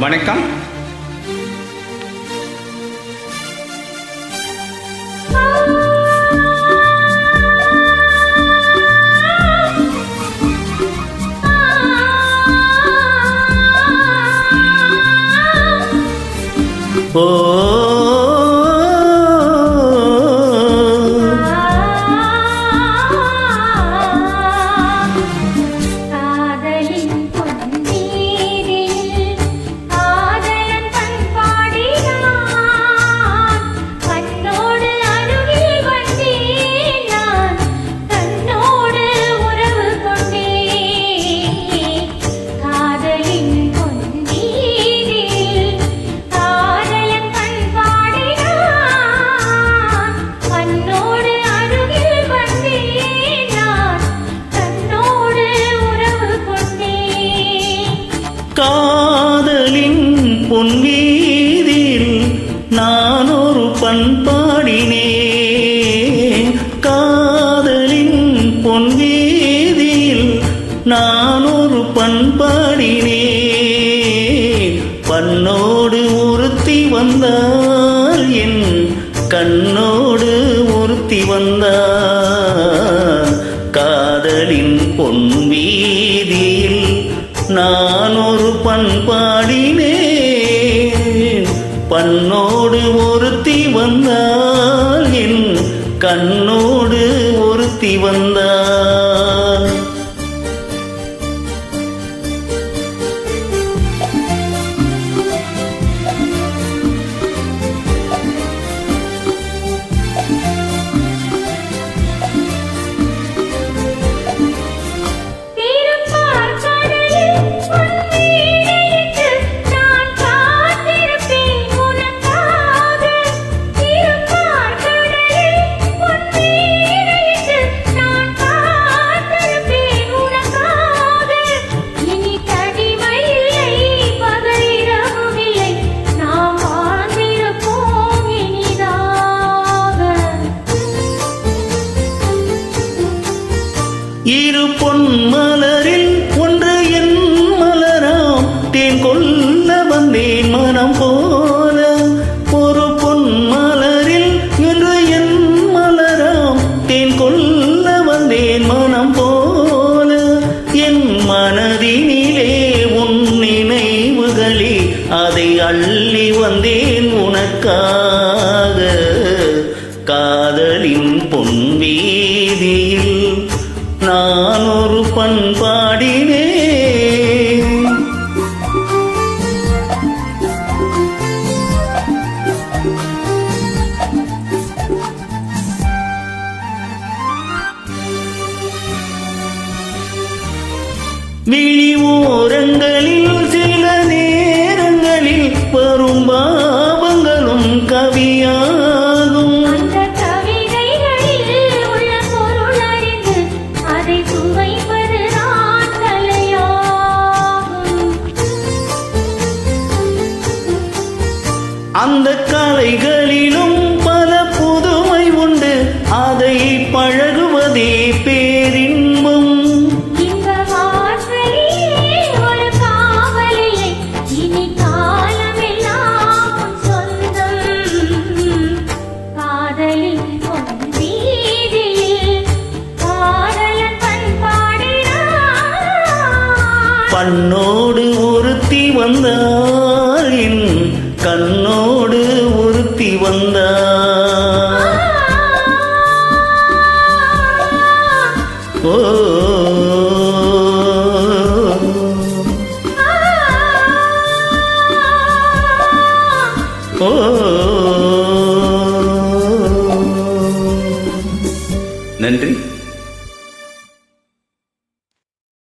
வணக்கம். ஓ காதலின் பொன்வீதியில் நான் ஒரு பண்பாடினேன். காதலின் பொன்வீதியில் நான் ஒரு பண்பாடினேன். பண்ணோடு ஒருத்தி வந்தால் என் கண்ணோடு ஒருத்தி வந்தால் காதலின் பொன்வீதியில் நான் ஒரு பண்பாடினேன். பண்ணோடு ஒருத்தி வந்தால் என் கண்ணோடு ஒருத்தி வந்தால் இரு பொன் மலரில் ஒன்று என் மலராம் தேன் கொல்ல வந்தேன் மனம் போல. ஒரு பொன் மலரில் ஒன்று என் மலராம் தேன் கொல்ல வந்தேன் மனம் போல. என் மனதினிலே உன் நினைவுகளே அதை அள்ளி வந்தேன் உனக்காக. காதலின் பொன்வீதியில் நான் ஒரு பண்பாடினேன். விழி ஓரங்களில் சில நேரங்களில் வரும் பாவங்களும் கவியாகும். அந்த கலைகளிலும் பல புதுமை உண்டு, அதை பழகுவதே பேரின்பம். இந்த வார்த்தையே ஒரு காவலில்லை, இனி காலமெல்லாம் சொந்தம். காதலின் பொன்வீதியில் காதலன் பண்பாடினான். பண்ணோடு ஒருத்தி வந்தாள் என் கண்ணோடு ஒருத்தி வந்தாள். ஓ ஓ நன்றி.